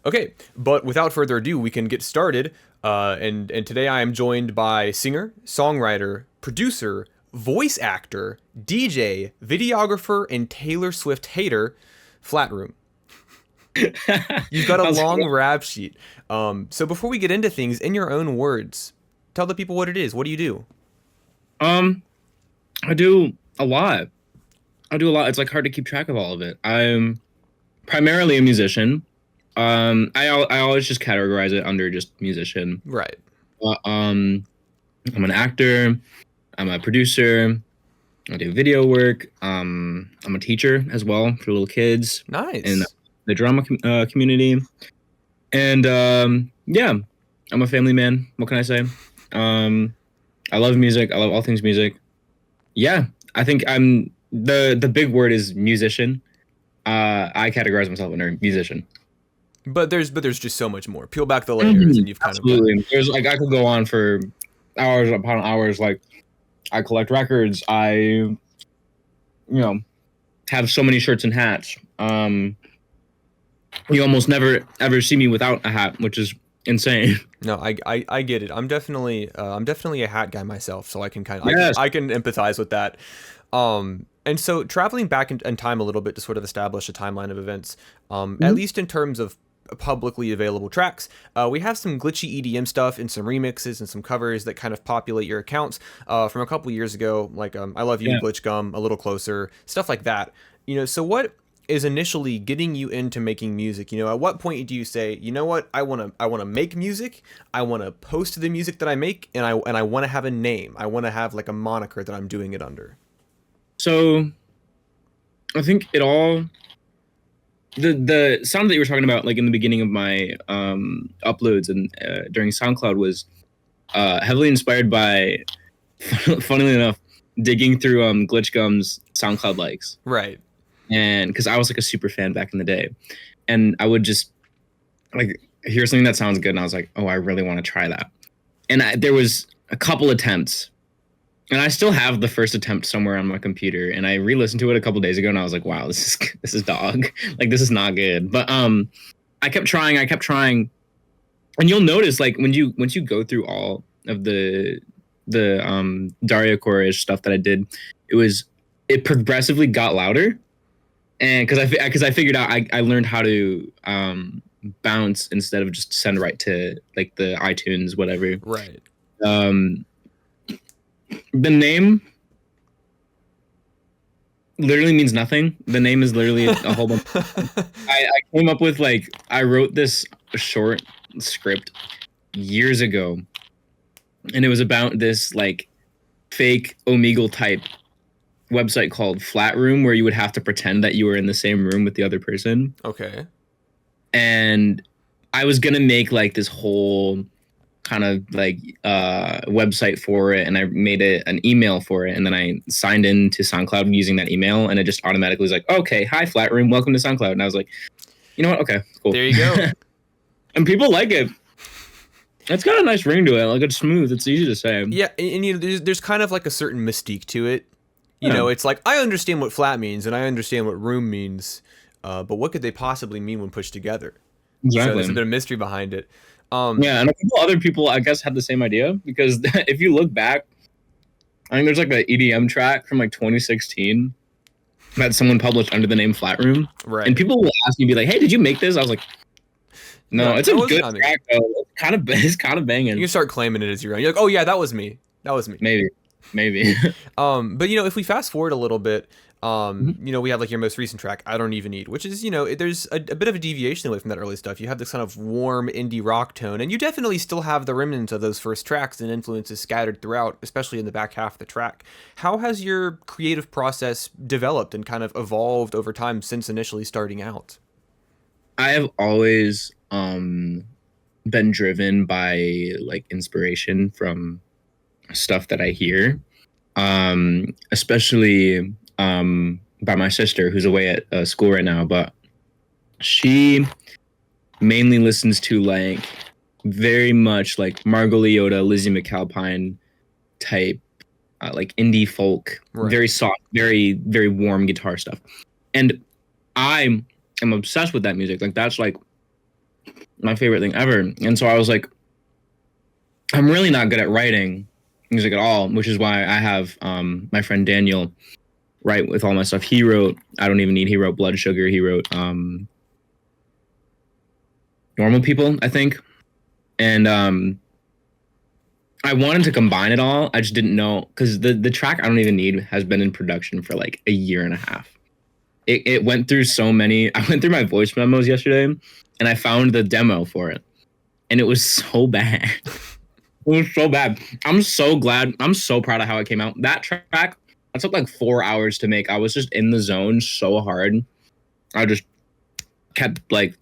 Okay, but without further ado, we can get started. And today I am joined by singer, songwriter, producer, voice actor, DJ, videographer, and Taylor Swift hater, FLATROOM. You've got a long rap sheet. So before we get into things, in your own words, tell the people what it is. What do you do? I do a lot. It's like hard to keep track of all of it. I'm primarily a musician. I always just categorize it under just musician. Right. I'm an actor. I'm a producer. I do video work. I'm a teacher as well for little kids. Nice. In the drama community. And yeah, I'm a family man. What can I say? I love music. I love all things music. Yeah, I think I'm the big word is musician. I categorize myself under musician. But there's just so much more. Peel back the layers, and you've kind of there's like I could go on for hours upon hours. Like I collect records. I have so many shirts and hats. You almost never ever see me without a hat, which is insane. No, I get it. I'm definitely a hat guy myself, so I can I can empathize with that. And so traveling back in time a little bit to sort of establish a timeline of events, at least in terms of publicly available tracks, we have some glitchy EDM stuff and some remixes and some covers that kind of populate your accounts from a couple years ago, like I Love You, Glitch Gum, A Little Closer, stuff like that. So what is initially getting you into making music? At what point do you say, you know what, I want to make music, I want to post the music that I make, and I want to have a name, I want to have like a moniker that I'm doing it under? So I think it all the sound that you were talking about, like in the beginning of my uploads and during SoundCloud, was heavily inspired by, funnily enough, digging through Glitch Gum's SoundCloud likes. Right. And because I was like a super fan back in the day, and I would just like hear something that sounds good, and I was like, oh, I really want to try that. And there was a couple attempts, and I still have the first attempt somewhere on my computer, and I re-listened to it a couple days ago, and I was like, wow, this is dog. Like, this is not good. But I kept trying, and you'll notice, like, once you go through all of the Daria Core-ish stuff that I did, it progressively got louder. And because I figured out I learned how to bounce instead of just send right to like the iTunes whatever. Right. The name literally means nothing. The name is literally a whole bunch. I came up with I wrote this short script years ago, and it was about this like fake Omegle type website called FLATROOM, where you would have to pretend that you were in the same room with the other person. Okay. And I was gonna make like this whole kind of like website for it, and I made an email for it, and then I signed in to SoundCloud using that email, and it just automatically was like, okay, hi FLATROOM, welcome to SoundCloud. And I was like, you know what, okay, cool. There you go. And people like it. It's got a nice ring to it. Like, it's smooth. It's easy to say. Yeah, and there's kind of like a certain mystique to it. It's like, I understand what flat means and I understand what room means, but what could they possibly mean when pushed together? Exactly. So there's a bit of mystery behind it. Yeah, and other people, I guess, had the same idea, because if you look back, I think there's like an EDM track from like 2016 that someone published under the name FLATROOM. Right. And people will ask me, be like, hey, did you make this? I was like, no, it's a good track, though. It's kind of banging. You can start claiming it as your own. You're like, oh yeah, that was me. Maybe. But if we fast forward a little bit, we have like your most recent track, I Don't Even Need, which is, there's a bit of a deviation away from that early stuff. You have this kind of warm indie rock tone, and you definitely still have the remnants of those first tracks and influences scattered throughout, especially in the back half of the track. How has your creative process developed and kind of evolved over time since initially starting out? I have always been driven by like inspiration from stuff that I hear, especially by my sister, who's away at school right now, but she mainly listens to like very much like Margot Leota, Lizzie McAlpine type, like indie folk, right. Very soft, very, very warm guitar stuff. And I am obsessed with that music. Like, that's like my favorite thing ever. And so I was like, I'm really not good at writing music at all, which is why I have my friend Daniel write with all my stuff. He wrote I Don't Even Need, he wrote Blood Sugar, he wrote Normal People, I think. And I wanted to combine it all. I just didn't know, because the track I Don't Even Need has been in production for like a year and a half. It went through so many. I went through my voice memos yesterday, and I found the demo for it, and it was so bad. It was so bad. I'm so glad. I'm so proud of how it came out. That track, that took like 4 hours to make. I was just in the zone so hard. I just kept like,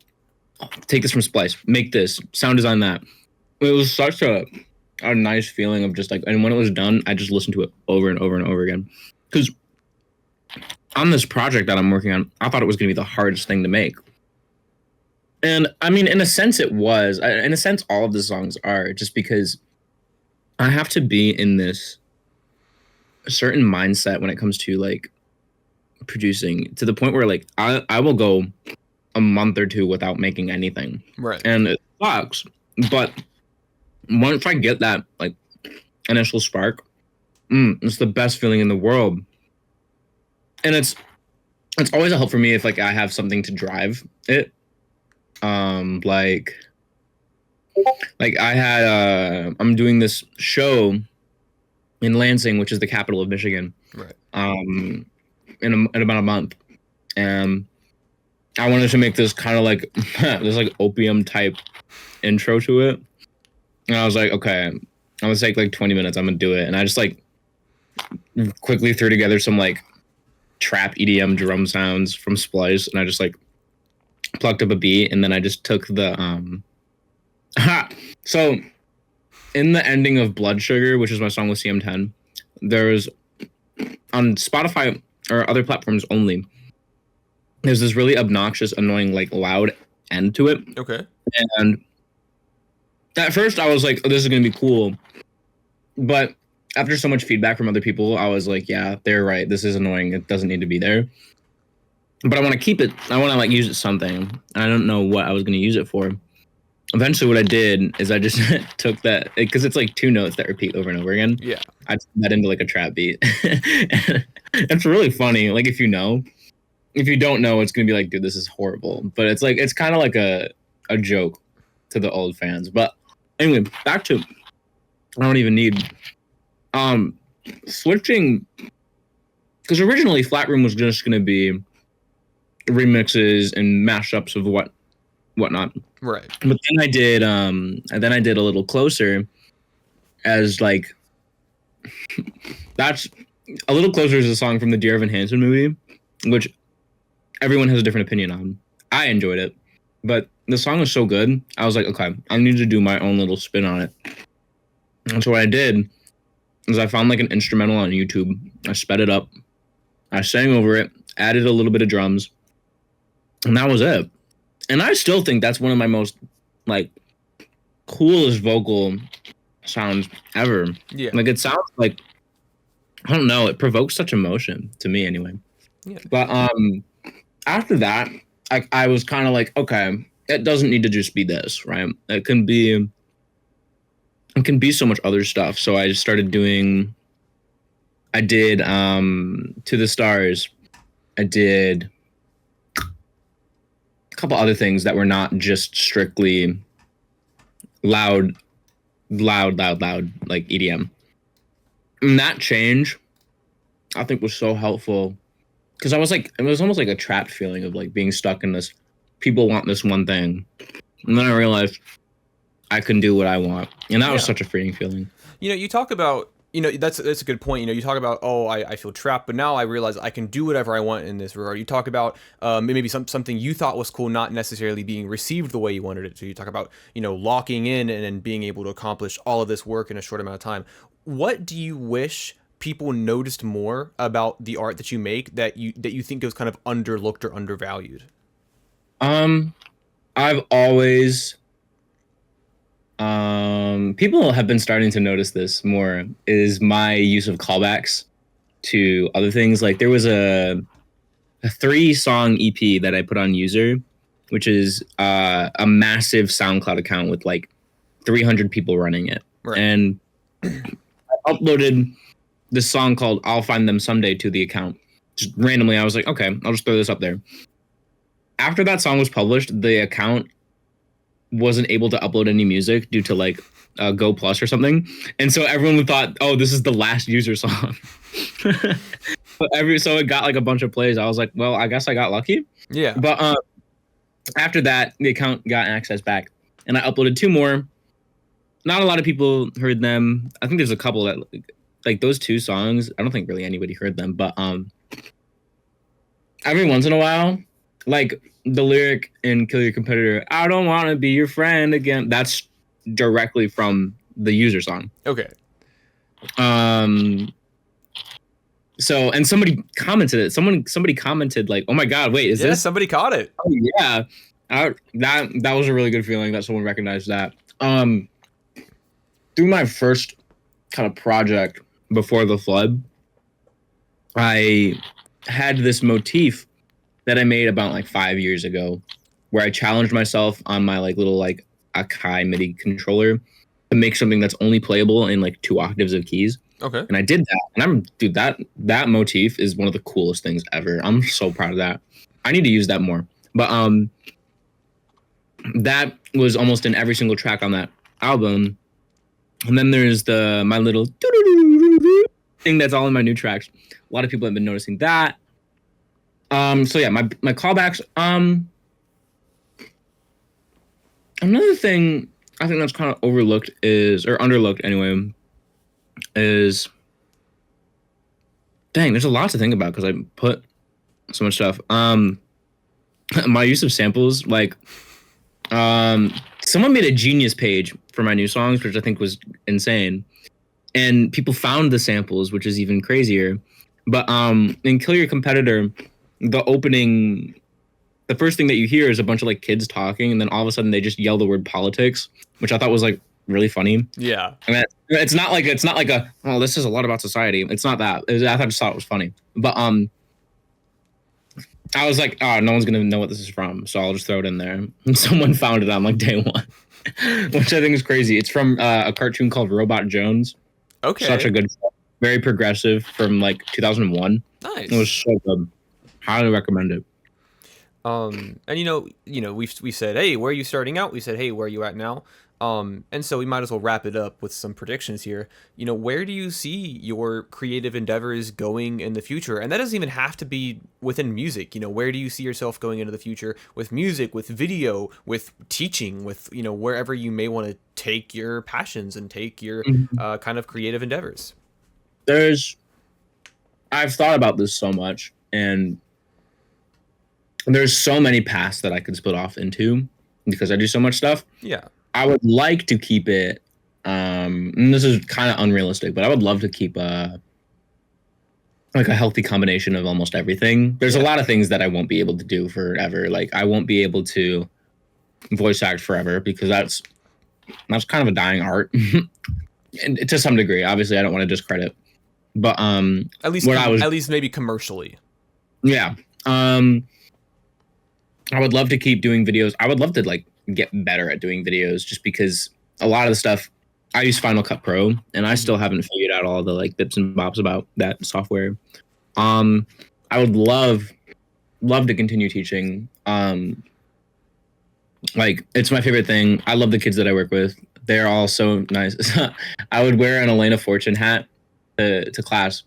oh, take this from Splice, make this, sound design that. It was such a nice feeling of just like, and when it was done, I just listened to it over and over and over again. Because on this project that I'm working on, I thought it was going to be the hardest thing to make. And I mean, in a sense, it was. In a sense, all of the songs are, just because I have to be in this certain mindset when it comes to like producing, to the point where like I will go a month or two without making anything. Right. And it sucks. But once I get that like initial spark, it's the best feeling in the world. And it's always a help for me if like I have something to drive it. Like I had I'm doing this show in Lansing, which is the capital of Michigan. Right. In about a month. And I wanted to make this kind of like this like opium type intro to it. And I was like, okay, I'm gonna take like 20 minutes, I'm gonna do it. And I just like quickly threw together some like trap EDM drum sounds from Splice, and I just like plucked up a beat, and then I just took the so in the ending of Blood Sugar, which is my song with CM10, there's on Spotify or other platforms only, there's this really obnoxious, annoying, like loud end to it. Okay. And at first I was like, oh, this is gonna be cool, but after so much feedback from other people, I was like, yeah, they're right. This is annoying. It doesn't need to be there. But I want to keep it. I want to like use it something. I don't know what I was going to use it for. Eventually, what I did is I just took that, because it's like 2 notes that repeat over and over again. Yeah. I turned that into like a trap beat. It's really funny. Like if you know, if you don't know, it's going to be like, dude, this is horrible. But it's like, it's kind of like a joke to the old fans. But anyway, back to I Don't Even Need. Switching, because originally FLATROOM was just going to be remixes and mashups of whatnot. Right. But then I did a Little Closer as like that's A Little Closer is a song from the Dear Evan Hansen movie, which everyone has a different opinion on. I enjoyed it, but the song was so good, I was like, okay, I need to do my own little spin on it. And so what I did is I found like an instrumental on YouTube. I sped it up. I sang over it, added a little bit of drums, and that was it. And I still think that's one of my most like coolest vocal sounds ever. Yeah. Like it sounds like, I don't know, it provokes such emotion to me anyway. Yeah. But after that, I was kind of like, okay, it doesn't need to just be this, right? It can be so much other stuff. So I just started doing, I did To the Stars. I did a couple other things that were not just strictly loud like EDM. And that change, I think, was so helpful, because I was like, it was almost like a trapped feeling of like being stuck in this, people want this one thing. And then I realized I can do what I want. And that was such a freeing feeling. You know, you talk about, you know, that's a good point. You know, you talk about, oh, I feel trapped, but now I realize I can do whatever I want in this regard. You talk about maybe something you thought was cool not necessarily being received the way you wanted it to. You talk about, you know, locking in and being able to accomplish all of this work in a short amount of time. What do you wish people noticed more about the art that you make that you think is kind of underlooked or undervalued? I've always people have been starting to notice this more, is my use of callbacks to other things. Like there was a 3-song EP that I put on User, which is a massive SoundCloud account with like 300 people running it. Right. And I uploaded this song called I'll Find Them Someday to the account. Just randomly, I was like, okay, I'll just throw this up there. After that song was published, the account wasn't able to upload any music due to like Go Plus or something. And so everyone thought, oh, this is the last user song. So it got like a bunch of plays. I was like, well, I guess I got lucky. Yeah. But after that, the account got access back, and I uploaded 2 more. Not a lot of people heard them. I think there's a couple that like those 2 songs. I don't think really anybody heard them, but every once in a while, like the lyric in Kill Your Competitor, I don't want to be your friend again. That's directly from the user song. Okay. So, and somebody commented it. Somebody commented like, "Oh my God, wait, is this?" Somebody caught it. Oh yeah, that was a really good feeling that someone recognized that. Through my first kind of project before the flood, I had this motif that I made about like 5 years ago, where I challenged myself on my like little like Akai MIDI controller to make something that's only playable in like 2 octaves of keys. Okay. And I did that. And that motif is one of the coolest things ever. I'm so proud of that. I need to use that more. But that was almost in every single track on that album. And then there's my little thing that's all in my new tracks. A lot of people have been noticing that. So yeah, my callbacks. Another thing I think that's kind of overlooked or underlooked anyway, is there's a lot to think about because I put so much stuff. My use of samples, like someone made a Genius page for my new songs, which I think was insane, and people found the samples, which is even crazier. But in Kill Your Competitor, the first thing that you hear is a bunch of like kids talking, and then all of a sudden they just yell the word politics, which I thought was like really funny. Yeah. I mean, it's not like a, oh, this is a lot about society. It's not that. I just thought it was funny. But I was like, oh, no one's gonna know what this is from, so I'll just throw it in there. And someone found it on like day 1, which I think is crazy. It's from a cartoon called Robot Jones. Okay. Such a good, very progressive, from like 2001. Nice. It was so good. Highly recommend it. And we said, hey, where are you starting out? We said, hey, where are you at now? And so we might as well wrap it up with some predictions here. Where do you see your creative endeavors going in the future? And that doesn't even have to be within music. Where do you see yourself going into the future with music, with video, with teaching, with, wherever you may want to take your passions and take your kind of creative endeavors? I've thought about this so much, and there's so many paths that I could split off into because I do so much stuff. Yeah. I would like to keep it, and this is kind of unrealistic, but I would love to keep like a healthy combination of almost everything. There's a lot of things that I won't be able to do forever. Like I won't be able to voice act forever because that's kind of a dying art, and to some degree. Obviously, I don't want to discredit, but at least maybe commercially. Yeah. I would love to keep doing videos. I would love to like get better at doing videos, just because a lot of the stuff I use Final Cut Pro, and I still haven't figured out all the like bits and bobs about that software. I would love to continue teaching. Like it's my favorite thing. I love the kids that I work with. They're all so nice. I would wear an Elena Fortune hat to class,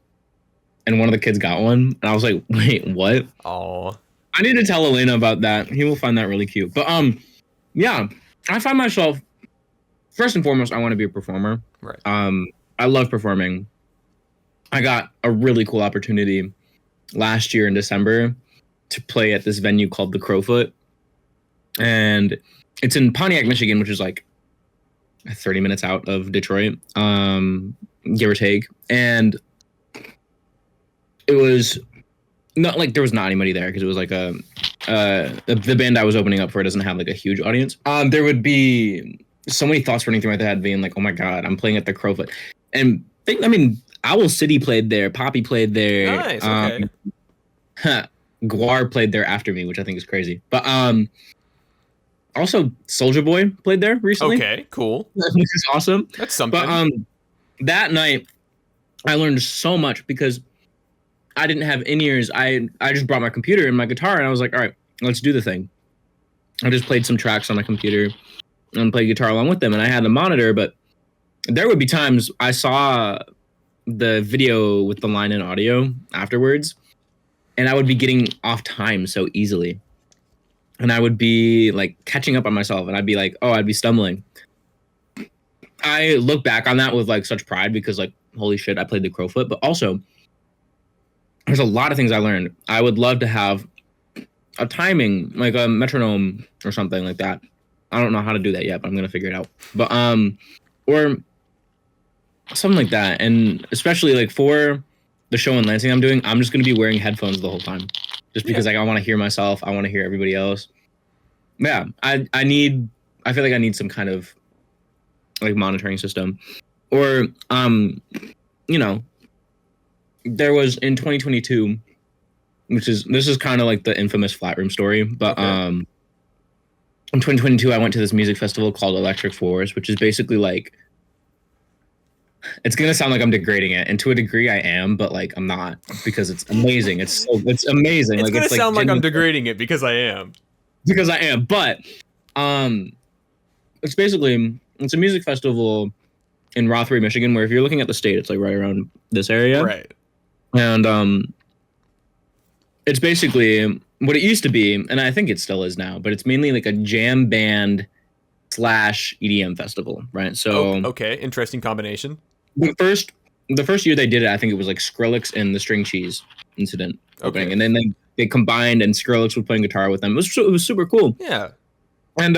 and one of the kids got one, and I was like, wait, what? Oh, I need to tell Elena about that. He will find that really cute. But yeah, I find myself, first and foremost, I want to be a performer. Right. I love performing. I got a really cool opportunity last year in December to play at this venue called the Crowfoot, and it's in Pontiac, Michigan, which is like 30 minutes out of Detroit, give or take. And it was not like there was not anybody there because it was like the band I was opening up for doesn't have like a huge audience. There would be so many thoughts running through my head being like, oh my God, I'm playing at the Crowfoot. And Owl City played there, Poppy played there. Nice, okay. Guar played there after me, which I think is crazy. But Also, Soldier Boy played there recently. Okay, cool. Which is awesome. That's something. But that night, I learned so much because I didn't have in-ears. I just brought my computer and my guitar, and I was like, all right, let's do the thing. I just played some tracks on my computer and played guitar along with them, and I had a monitor, but there would be times I saw the video with the line in audio afterwards, and I would be getting off time so easily. And I would be like catching up on myself, and I'd be like, oh, I'd be stumbling. I look back on that with like such pride because like, holy shit, I played the crowfoot. But also, there's a lot of things I learned. I would love to have a timing, like a metronome or something like that. I don't know how to do that yet, but I'm gonna figure it out. But or something like that. And especially like for the show in Lansing I'm doing, I'm just gonna be wearing headphones the whole time, just because like I want to hear myself. I want to hear everybody else. Yeah, I feel like I need some kind of like monitoring system, or you know, there was in 2022, this is kind of like the infamous FLATROOM story, but in 2022 I went to this music festival called Electric Forest, which is basically like, it's gonna sound like I'm degrading it, and to a degree I am, but like I'm not, because it's amazing. It's amazing. It's like gonna it's sound like I'm degrading it because I am. Because I am, but it's basically, it's a music festival in Rothbury, Michigan, where if you're looking at the state, it's like right around this area, right? And it's basically what it used to be, and I think it still is now, but it's mainly like a jam band / EDM festival, right? So okay, interesting combination. The first year they did it, I think it was like Skrillex and the String Cheese Incident opening, and then they combined, and Skrillex was playing guitar with them. It was super cool. Yeah. And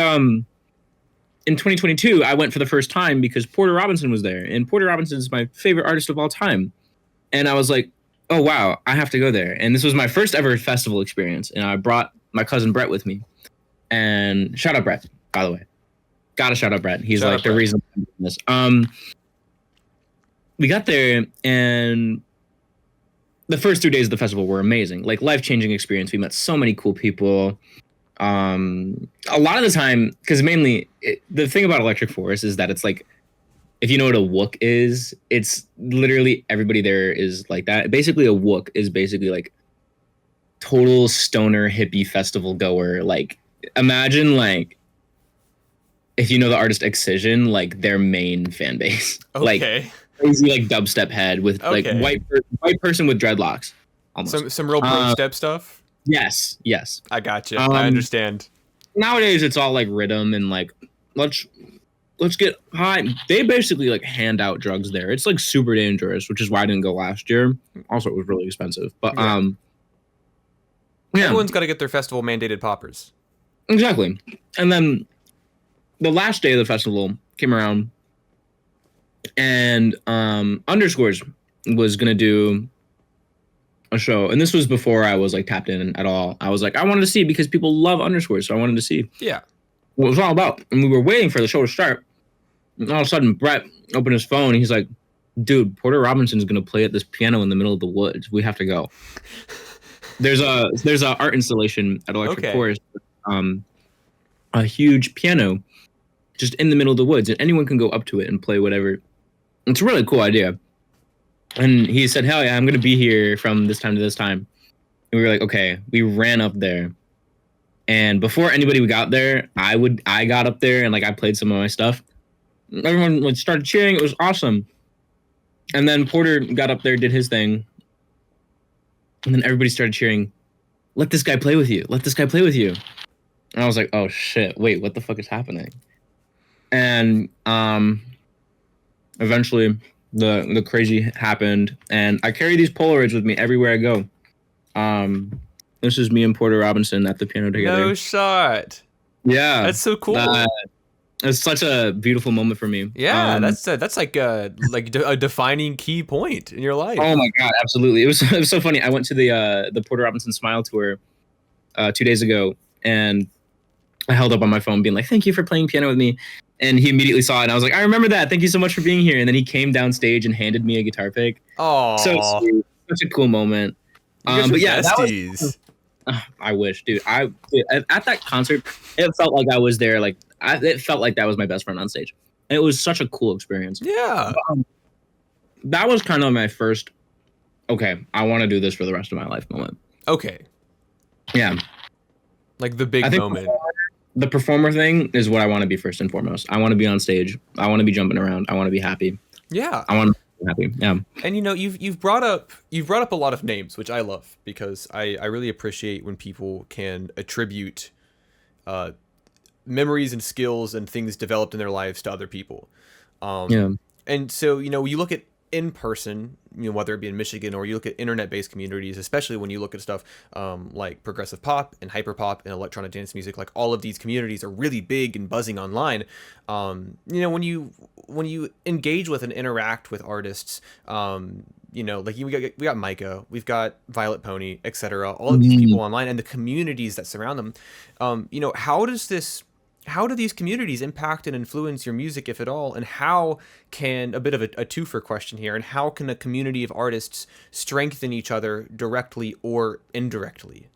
in 2022, I went for the first time because Porter Robinson was there, and Porter Robinson is my favorite artist of all time. And I was like, oh wow, I have to go there. And this was my first ever festival experience, and I brought my cousin Brett with me. And shout out Brett, by the way. Gotta shout out Brett. He's like the reason I'm doing this. We got there, and the first 3 days of the festival were amazing, like life-changing experience. We met so many cool people. A lot of the time, because mainly the thing about Electric Forest is that it's like, if you know what a wook is, it's literally everybody there is like that. Basically, a wook is basically like total stoner hippie festival goer. Like, imagine like, if you know the artist Excision, like their main fan base. Okay. Like, crazy like dubstep head with like white person with dreadlocks. Almost. Some real bro step stuff. Yes. I got you. I understand. Nowadays it's all like rhythm and like let's get high. They basically like hand out drugs there. It's like super dangerous, which is why I didn't go last year. Also, it was really expensive. But yeah. Everyone's got to get their festival mandated poppers. Exactly. And then the last day of the festival came around, and Underscores was gonna do a show, and this was before I was like tapped in at all. I was like, I wanted to see, because people love Underscores, so I wanted to see what it was all about. And we were waiting for the show to start, and all of a sudden Brett opened his phone, and he's like, dude, Porter Robinson's gonna play at this piano in the middle of the woods. We have to go. There's a art installation at Electric Forest, a huge piano just in the middle of the woods, and anyone can go up to it and play whatever. It's a really cool idea. And he said, hell yeah, I'm going to be here from this time to this time. And we were like, okay. We ran up there. And before anybody got there, I got up there and like I played some of my stuff. Everyone like started cheering. It was awesome. And then Porter got up there, did his thing. And then everybody started cheering, let this guy play with you. Let this guy play with you. And I was like, oh shit, wait, what the fuck is happening? And eventually the crazy happened, and I carry these Polaroids with me everywhere I go. This is me and Porter Robinson at the piano together. No shot. Yeah, that's so cool. It's such a beautiful moment for me. Yeah, that's like a defining key point in your life. Oh my god, absolutely. It was so funny. I went to the Porter Robinson Smile Tour 2 days ago, and I held up on my phone being like, thank you for playing piano with me. And he immediately saw it, and I was like, I remember that. Thank you so much for being here. And then he came down stage and handed me a guitar pick. Oh, so sweet. Such a cool moment. But yeah, I wish, dude. At that concert, it felt like I was there. Like it felt like that was my best friend on stage. It was such a cool experience. Yeah. That was kind of my first. Okay, I want to do this for the rest of my life moment. Okay. Yeah. Like the big moment. The performer thing is what I want to be first and foremost. I want to be on stage. I want to be jumping around. I want to be happy. Yeah. I want to be happy. Yeah. And you know, you've brought up a lot of names, which I love because I really appreciate when people can attribute memories and skills and things developed in their lives to other people. Yeah. And so, you know, you look at in person, you know, whether it be in Michigan or you look at internet-based communities, especially when you look at stuff like progressive pop and hyperpop and electronic dance music, like all of these communities are really big and buzzing online. You know, when you engage with and interact with artists, you know, like we got Micah, we've got Violet Pony, etc. All of these people online and the communities that surround them. You know, how do these communities impact and influence your music, if at all? And how can, a bit of a twofer question here, and how can a community of artists strengthen each other directly or indirectly?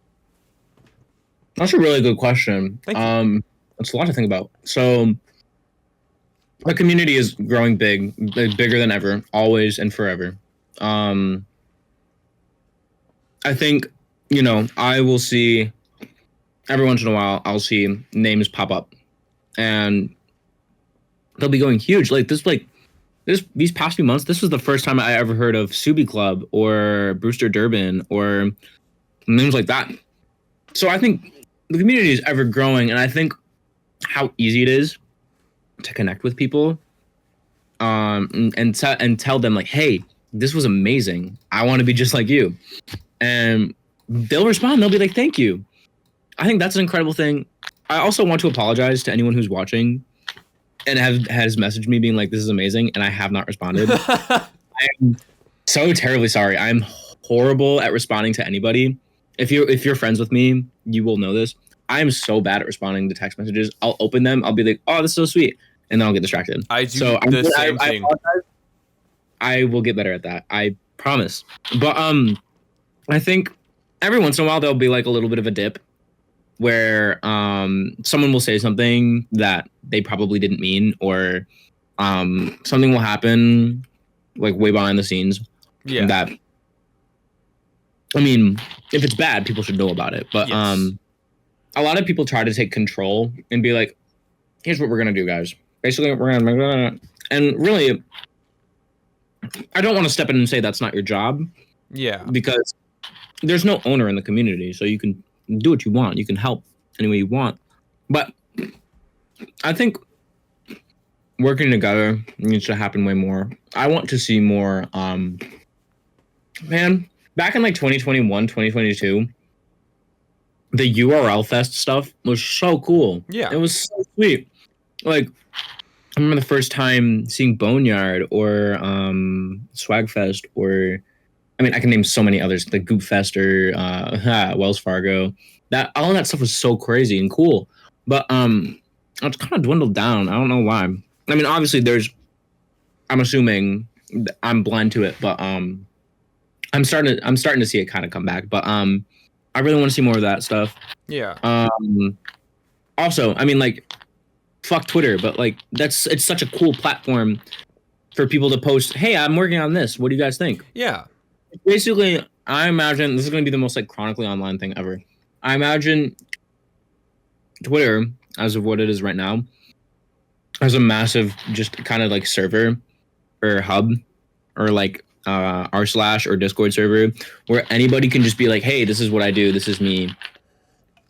That's a really good question. Thank you. It's a lot to think about. So the community is growing bigger than ever, always and forever. I think, you know, I will see every once in a while, I'll see names pop up and they'll be going huge. These past few months, this was the first time I ever heard of Subi Club or Brewster Durbin or names like that. So I think the community is ever growing, and I think how easy it is to connect with people, and tell them like, hey, this was amazing. I want to be just like you, and they'll respond. They'll be like, thank you. I think that's an incredible thing. I also want to apologize to anyone who's watching and has messaged me being like, this is amazing, and I have not responded. I am so terribly sorry. I'm horrible at responding to anybody. If you're friends with me, you will know this. I am so bad at responding to text messages. I'll open them. I'll be like, oh, this is so sweet, and then I'll get distracted. I do the same thing. I will get better at that. I promise. But I think every once in a while there'll be like a little bit of a dip where someone will say something that they probably didn't mean, or something will happen like way behind the scenes. Yeah. That, I mean, if it's bad, people should know about it. But yes. A lot of people try to take control and be like, here's what we're going to do, guys. Basically, we're going to... And really, I don't want to step in and say that's not your job. Yeah. Because there's no owner in the community, so you can do what you want. You can help any way you want. But I think working together needs to happen way more. I want to see more, man, back in like 2021, 2022, the URL Fest stuff was so cool. Yeah. It was so sweet. Like, I remember the first time seeing Boneyard or Swagfest, or I mean, I can name so many others, like Goop Fest or Wells Fargo. That all of that stuff was so crazy and cool. But it's kind of dwindled down. I don't know why. I mean, obviously I'm assuming I'm blind to it, but I'm starting to see it kind of come back. But I really want to see more of that stuff. Yeah. Also, I mean, like, fuck Twitter, but like it's such a cool platform for people to post, hey, I'm working on this. What do you guys think? Yeah. Basically, I imagine this is going to be the most like chronically online thing ever. I imagine Twitter, as of what it is right now, as a massive just kind of like server or hub or like r/ or Discord server where anybody can just be like, hey, this is what I do, this is me,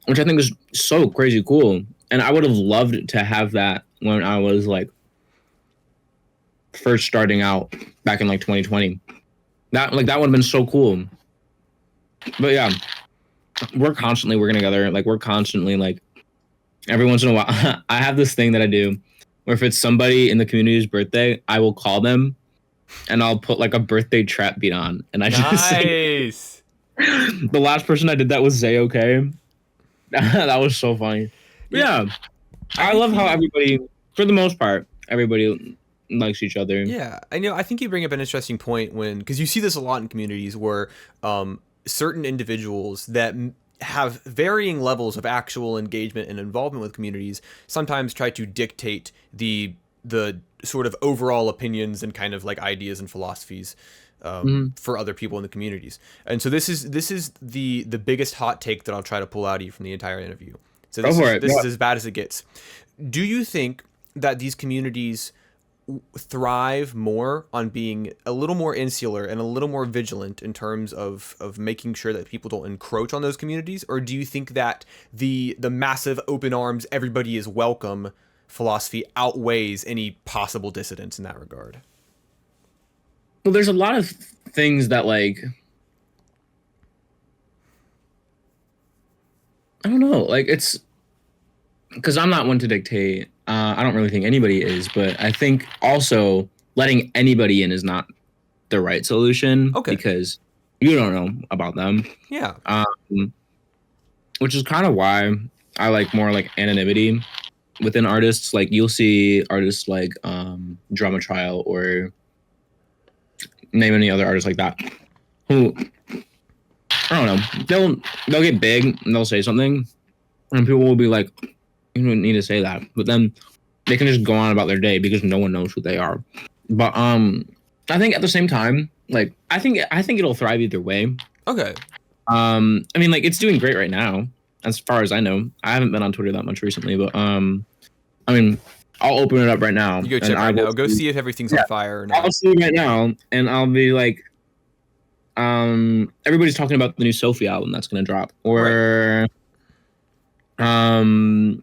which I think is so crazy cool. And I would have loved to have that when I was like first starting out back in like 2020. That would have been so cool. But yeah, we're constantly working together. Like, we're constantly like, every once in a while, I have this thing that I do where if it's somebody in the community's birthday, I will call them and I'll put like a birthday trap beat on, and I just sing. The last person I did that was Zay Okay. That was so funny. Yeah, I love how everybody, for the most part, everybody likes each other. Yeah, I know. I think you bring up an interesting point because you see this a lot in communities where certain individuals that have varying levels of actual engagement and involvement with communities, sometimes try to dictate the sort of overall opinions and kind of like ideas and philosophies for other people in the communities. And so this is the biggest hot take that I'll try to pull out of you from the entire interview. So this is as bad as it gets. Do you think that these communities thrive more on being a little more insular and a little more vigilant in terms of making sure that people don't encroach on those communities? Or do you think that the massive open arms, everybody is welcome philosophy outweighs any possible dissidence in that regard? Well, there's a lot of things that, like, I don't know, like, it's because I'm not one to dictate. I don't really think anybody is, but I think also letting anybody in is not the right solution. Okay. Because you don't know about them. Yeah. Which is kind of why I like more like anonymity within artists. Like, you'll see artists like Drama Trial or name any other artists like that who, I don't know, they'll get big and they'll say something and people will be like, you don't need to say that, but then they can just go on about their day because no one knows who they are. But I think at the same time, like, I think it'll thrive either way. Okay. I mean, like, it's doing great right now as far as I know. I haven't been on Twitter that much recently, but I mean, I'll open it up right now. You go check right now. Go see if everything's on fire or not. I'll see right now, and I'll be like, everybody's talking about the new Sophie album that's gonna drop, or oh,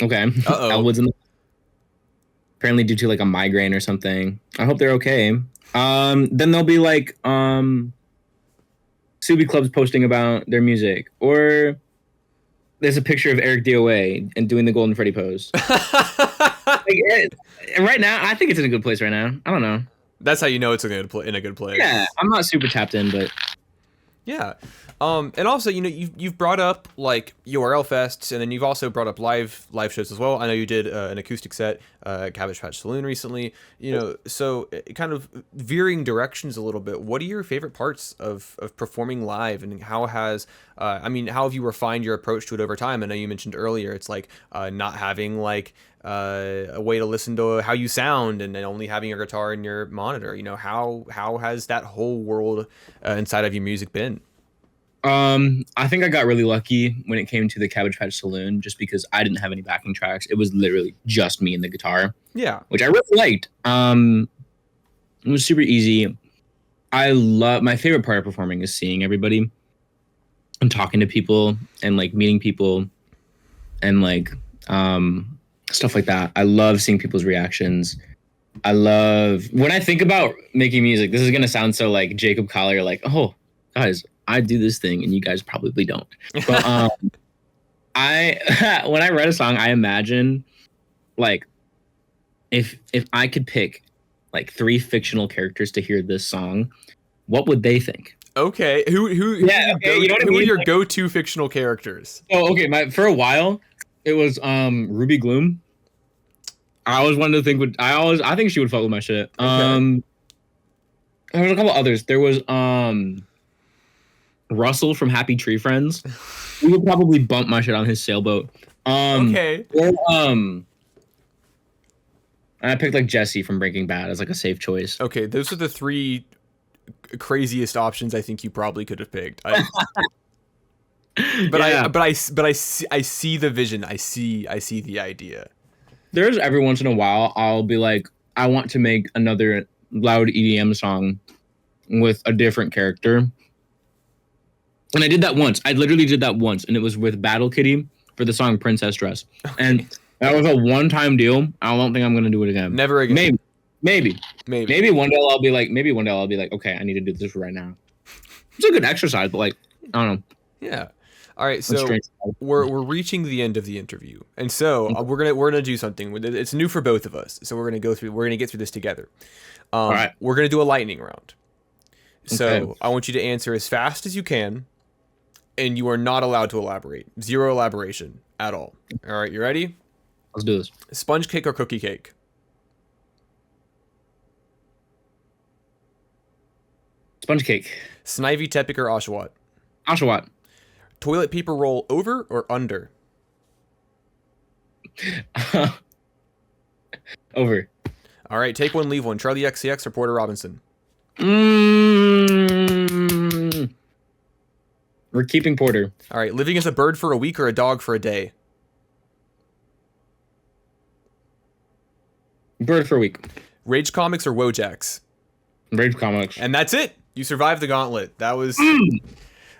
okay. Elwood's in the, apparently due to like a migraine or something. I hope they're okay. Then they'll be like, Subi Club's posting about their music, or there's a picture of Eric DOA and doing the Golden Freddy pose. Like, right now, I think it's in a good place right now. I don't know. That's how you know it's in a good place. Yeah, I'm not super tapped in, but yeah. And also, you know, you've brought up like URL fests, and then you've also brought up live shows as well. I know you did an acoustic set at Cabbage Patch Saloon recently. You know, so kind of veering directions a little bit. What are your favorite parts of performing live, and how has how have you refined your approach to it over time? I know you mentioned earlier it's like not having like a way to listen to how you sound, and then only having your guitar in your monitor. You know, how has that whole world inside of your music been? I think I got really lucky when it came to the Cabbage Patch Saloon, just because I didn't have any backing tracks. It was literally just me and the guitar. Yeah. Which I really liked. It was super easy. My favorite part of performing is seeing everybody and talking to people and like meeting people and like stuff like that. I love seeing people's reactions. I love when I think about making music, this is gonna sound so like Jacob Collier, like, oh guys, I do this thing and you guys probably don't. But when I write a song, I imagine like if I could pick like 3 fictional characters to hear this song, what would they think? Okay. Who are your go-to fictional characters? Oh, okay. For a while it was Ruby Gloom. I always wanted to think I think she would fuck with my shit. Okay. There was a couple others. There was Russell from Happy Tree Friends. He would probably bump my shit on his sailboat. Okay. Or, and I picked like Jesse from Breaking Bad as like a safe choice. Okay, those are the 3 craziest options I think you probably could have picked. I see the vision. I see the idea. There's every once in a while I'll be like, I want to make another loud EDM song with a different character. And I did that once. I literally did that once, and it was with Battle Kitty for the song Princess Dress. Okay. And that was a one-time deal. I don't think I'm gonna do it again. Never again. Maybe one day I'll be like, okay, I need to do this right now. It's a good exercise, but like, I don't know. Yeah. All right, so we're reaching the end of the interview, and so we're gonna do something. It's new for both of us, so we're gonna get through this together. All right. We're gonna do a lightning round. So okay. I want you to answer as fast as you can, and you are not allowed to elaborate. 0 elaboration at all. All right, you ready? Let's do this. Sponge cake or cookie cake? Sponge cake. Snivy, Tepic, or Oshawott? Oshawott. Toilet paper roll over or under? Over. All right, take one, leave one. Charlie XCX or Porter Robinson? We're keeping Porter. All right, living as a bird for a week or a dog for a day? Bird for a week. Rage Comics or Wojaks? Rage Comics. And that's it. You survived the gauntlet. That was...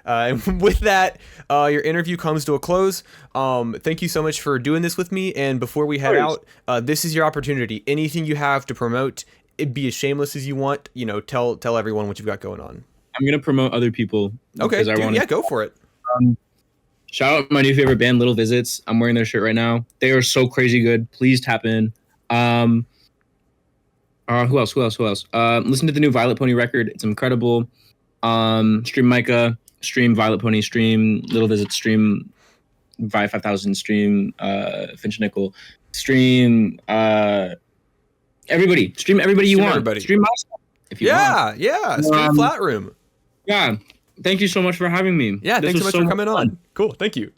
and with that, your interview comes to a close. Thank you so much for doing this with me. And before we head out, this is your opportunity. Anything you have to promote, it be as shameless as you want. You know, tell everyone what you've got going on. I'm gonna promote other people. Okay, dude, go for it. Shout out my new favorite band, Little Visits. I'm wearing their shirt right now. They are so crazy good. Please tap in. Who else? Listen to the new Violet Pony record. It's incredible. Stream Micah. Stream Violet Pony. Stream Little Visits. Stream Vi 5000. Stream Finch Nickel. Stream everybody. Stream everybody you want. Everybody. Stream myself if you want. Yeah. Stream FLATROOM. Yeah. Thank you so much for having me. Yeah, thanks so much for coming on. Cool. Thank you.